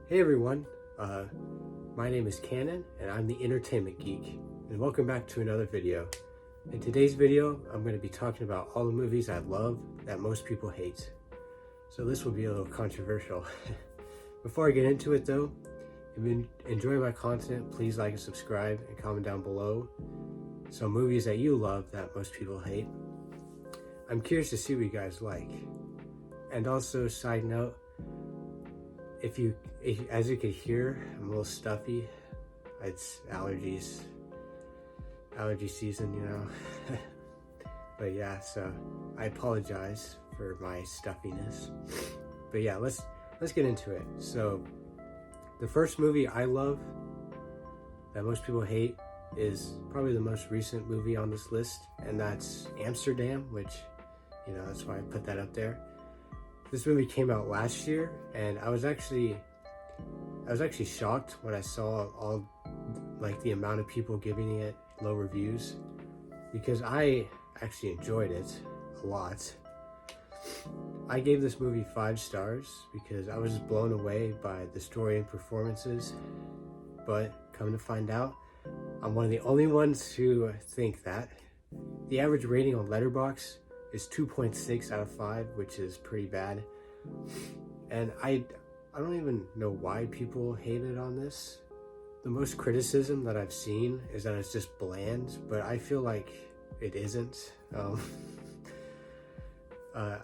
Hey everyone, my name is Cannon and I'm the Entertainment Geek, and welcome back to another video. In today's video, I'm going to be talking about all the movies I love that most people hate. So this will be a little controversial. Before I get into it though, if you enjoy my content, please like and subscribe and comment down below some movies that you love that most people hate. I'm curious to see what you guys like. And also, side note, as you can hear, I'm a little stuffy. It's allergy season, you know. But yeah, so I apologize for my stuffiness. But yeah, let's get into it. So the first movie I love that most people hate is probably the most recent movie on this list, and that's Amsterdam, which, you know, that's why I put that up there. This movie came out last year, and I was actually shocked when I saw all like the amount of people giving it low reviews, because I actually enjoyed it a lot. I gave this movie 5 stars because I was just blown away by the story and performances, but come to find out, I'm one of the only ones who think that. The average rating on Letterboxd is 2.6 out of 5, which is pretty bad. And I don't even know why people hate it on this. The most criticism that I've seen is that it's just bland, but I feel like it isn't. I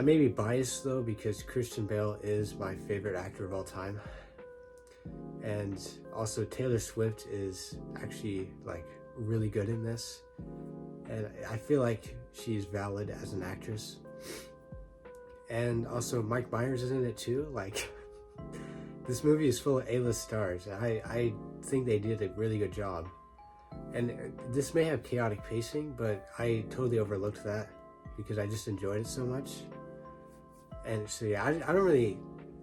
may be biased though, because Christian Bale is my favorite actor of all time. And also Taylor Swift is actually like really good in this. And I feel like she's valid as an actress. And also Mike Myers is in it too. Like, this movie is full of A-list stars. I think they did a really good job. And this may have chaotic pacing, but I totally overlooked that because I just enjoyed it so much. And so yeah, I don't really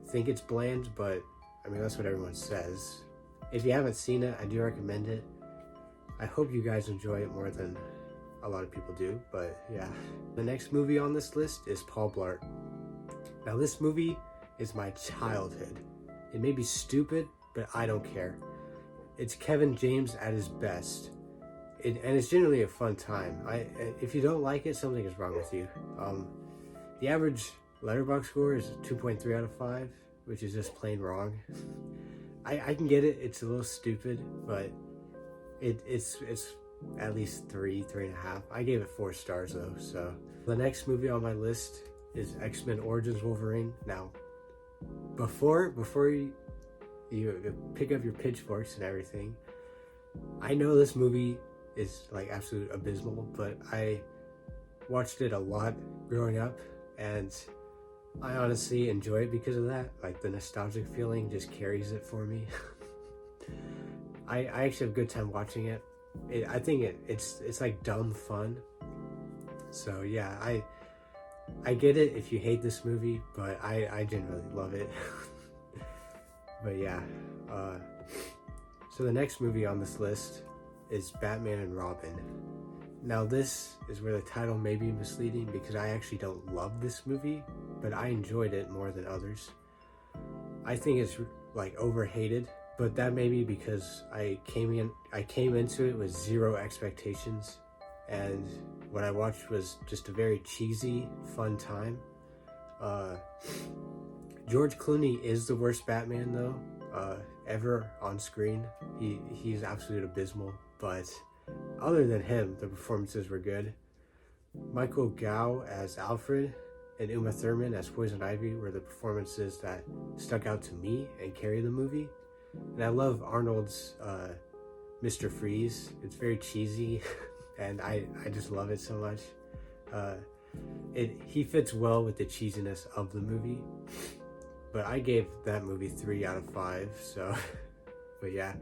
think it's bland, but I mean, that's what everyone says. If you haven't seen it, I do recommend it. I hope you guys enjoy it more than a lot of people do, but yeah. The next movie on this list is Paul Blart. Now this movie is my childhood. It may be stupid, but I don't care. It's Kevin James at his best. And it's generally a fun time. If you don't like it, something is wrong with you. The average Letterboxd score is 2.3 out of 5, which is just plain wrong. I can get it, it's a little stupid, but it's at least 3.5. I gave it 4 stars though. So the next movie on my list is X-Men Origins Wolverine. Now, before you pick up your pitchforks and everything, I know this movie is like absolute abysmal, but I watched it a lot growing up, and I honestly enjoy it because of that. Like, the nostalgic feeling just carries it for me. I actually have a good time watching it. I think it's like dumb fun. So yeah, I get it if you hate this movie, but I genuinely love it. But yeah, so the next movie on this list is Batman and Robin. Now this is where the title may be misleading, because I actually don't love this movie, but I enjoyed it more than others. I think it's like overhated, but that may be because I came into it with 0 expectations, and what I watched was just a very cheesy, fun time. George Clooney is the worst Batman though, ever on screen. He's absolutely abysmal, but other than him, the performances were good. Michael Gough as Alfred and Uma Thurman as Poison Ivy were the performances that stuck out to me and carried the movie. And I love Arnold's Mr. Freeze. It's very cheesy, and I just love it so much. He fits well with the cheesiness of the movie. But I gave that movie 3 out of 5, so. But yeah,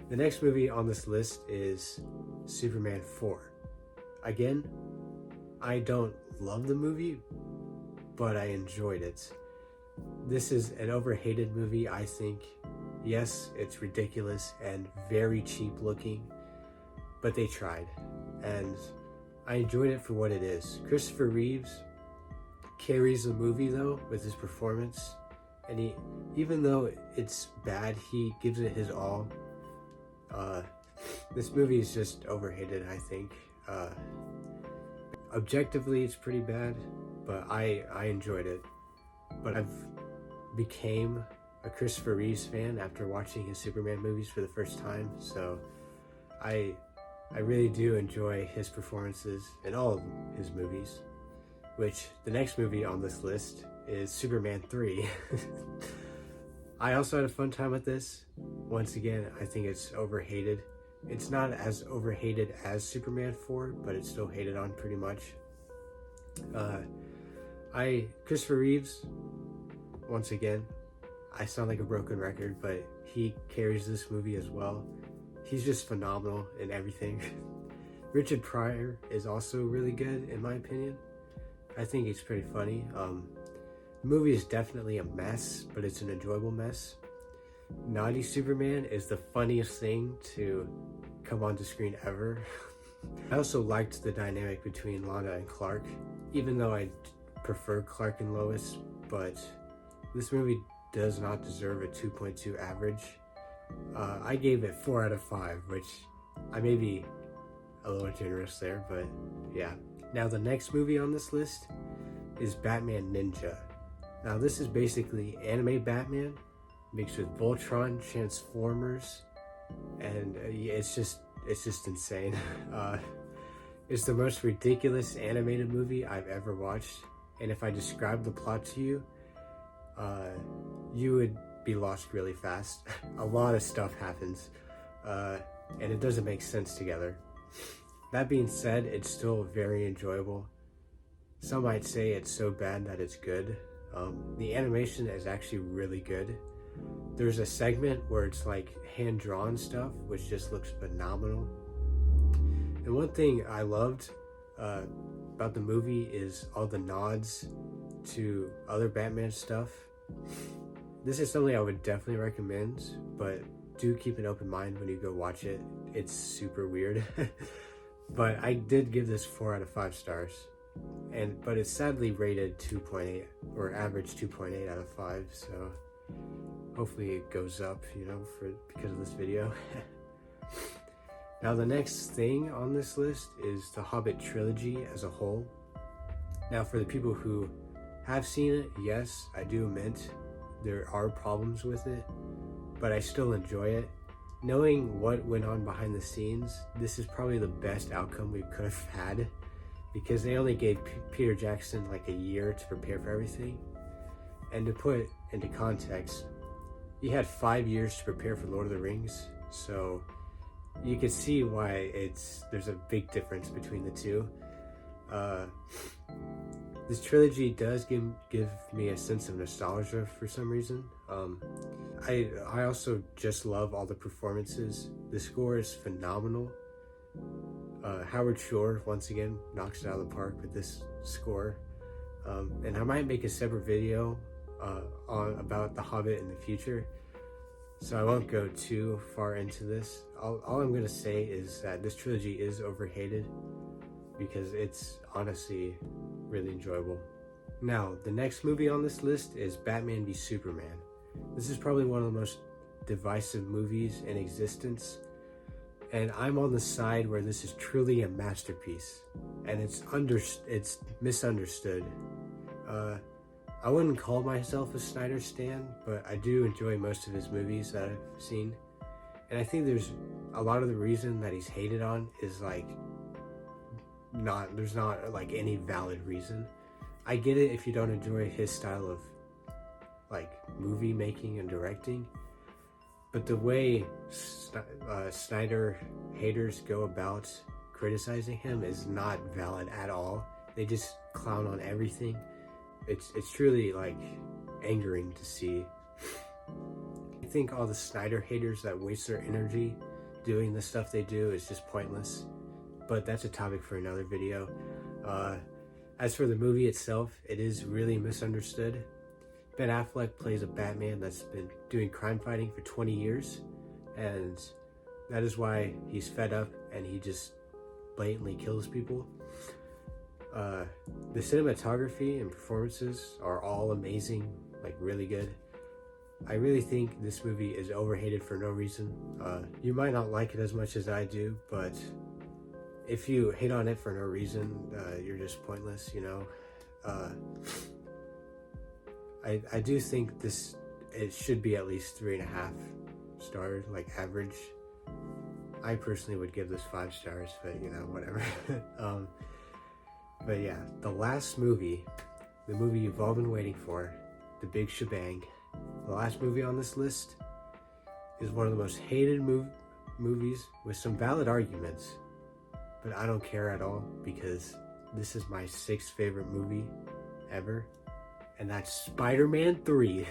the next movie on this list is Superman 4. Again, I don't love the movie, but I enjoyed it. This is an overhated movie, I think. Yes, it's ridiculous and very cheap looking, but they tried, and I enjoyed it for what it is. Christopher Reeves carries the movie though with his performance, and even though it's bad, he gives it his all. This movie is just overhated, I think. Objectively, it's pretty bad, but I enjoyed it. But I've became a Christopher Reeves fan after watching his Superman movies for the first time, so I really do enjoy his performances in all of his movies, which the next movie on this list is Superman 3. I also had a fun time with this. Once again, I think it's overhated. It's not as overhated as Superman 4, but it's still hated on pretty much. Christopher Reeves, once again, I sound like a broken record, but he carries this movie as well. He's just phenomenal in everything. Richard Pryor is also really good, in my opinion. I think he's pretty funny. The movie is definitely a mess, but it's an enjoyable mess. Naughty Superman is the funniest thing to come onto screen ever. I also liked the dynamic between Lana and Clark, even though I prefer Clark and Lois, but this movie does not deserve a 2.2 average. I gave it 4 out of 5, which I may be a little generous there, but yeah. Now the next movie on this list is Batman Ninja. Now this is basically anime Batman mixed with Voltron, Transformers, and it's just insane. It's the most ridiculous animated movie I've ever watched, and if I describe the plot to you, you would be lost really fast. A lot of stuff happens, and it doesn't make sense together. That being said, it's still very enjoyable. Some might say it's so bad that it's good. The animation is actually really good. There's a segment where it's like hand-drawn stuff, which just looks phenomenal. And one thing I loved about the movie is all the nods to other Batman stuff. This is something I would definitely recommend, but do keep an open mind when you go watch it. It's super weird. But I did give this 4 out of 5 stars. But it's sadly rated 2.8 or average 2.8 out of 5, so hopefully it goes up, because of this video. Now the next thing on this list is the Hobbit trilogy as a whole. Now for the people who have seen it, yes, I do admit there are problems with it, but I still enjoy it. Knowing what went on behind the scenes, this is probably the best outcome we could have had, because they only gave Peter Jackson like a year to prepare for everything. And to put into context, he had 5 years to prepare for Lord of the Rings, so you can see why there's a big difference between the two. This trilogy does give me a sense of nostalgia for some reason. I also just love all the performances. The score is phenomenal. Howard Shore once again knocks it out of the park with this score. And I might make a separate video about The Hobbit in the future, so I won't go too far into this. All I'm gonna say is that this trilogy is overhated because it's honestly really enjoyable. Now, the next movie on this list is Batman v Superman. This is probably one of the most divisive movies in existence, and I'm on the side where this is truly a masterpiece, and it's misunderstood. I wouldn't call myself a Snyder stan, but I do enjoy most of his movies that I've seen, and I think there's a lot of the reason that he's hated on is there's not like any valid reason. I get it if you don't enjoy his style of movie making and directing, but the way Snyder haters go about criticizing him is not valid at all. They just clown on everything. It's truly angering to see. I think all the Snyder haters that waste their energy doing the stuff they do is just pointless, but that's a topic for another video. As for the movie itself, it is really misunderstood. Ben Affleck plays a Batman that's been doing crime fighting for 20 years, and that is why he's fed up and he just blatantly kills people. The cinematography and performances are all amazing, really good. I really think this movie is overhated for no reason. You might not like it as much as I do, but if you hate on it for no reason, you're just pointless, you know. I do think it should be at least 3.5 stars, like average. I personally would give this 5 stars, but you know, whatever. But yeah, the last movie, the movie you've all been waiting for, The Big Shebang, the last movie on this list is one of the most hated movies with some valid arguments, but I don't care at all because this is my 6th favorite movie ever, and that's Spider-Man 3.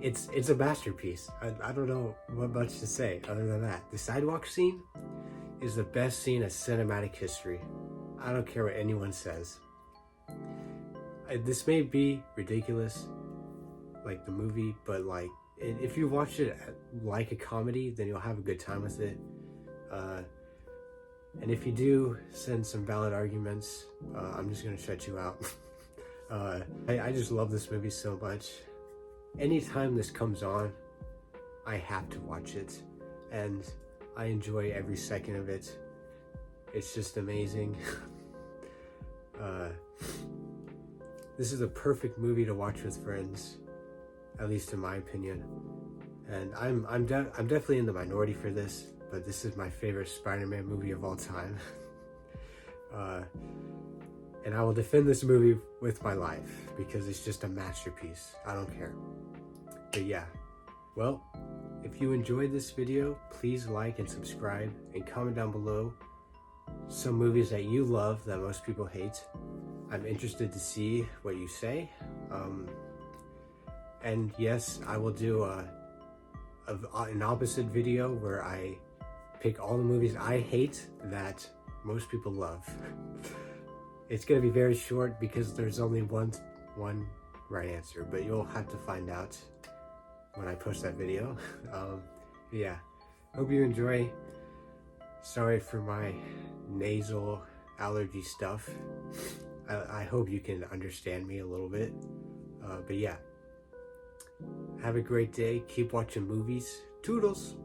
It's a masterpiece. I don't know what much to say other than that. The sidewalk scene is the best scene of cinematic history. I don't care what anyone says. This may be ridiculous, like the movie, but like if you watch it like a comedy, then you'll have a good time with it. And if you do send some valid arguments, I'm just gonna shut you out. I just love this movie so much. Anytime this comes on, I have to watch it, and I enjoy every second of it. It's just amazing. This is a perfect movie to watch with friends, at least in my opinion. And I'm definitely in the minority for this, but this is my favorite Spider-Man movie of all time. And I will defend this movie with my life because it's just a masterpiece. I don't care. But yeah, well, if you enjoyed this video, please like and subscribe and comment down below some movies that you love that most people hate. I'm interested to see what you say. And yes, I will do an opposite video where I pick all the movies I hate that most people love. It's gonna be very short because there's only one right answer, but you'll have to find out when I post that video. Yeah, hope you enjoy. Sorry for my nasal allergy stuff. I hope you can understand me a little bit. But yeah, have a great day. Keep watching movies. Toodles.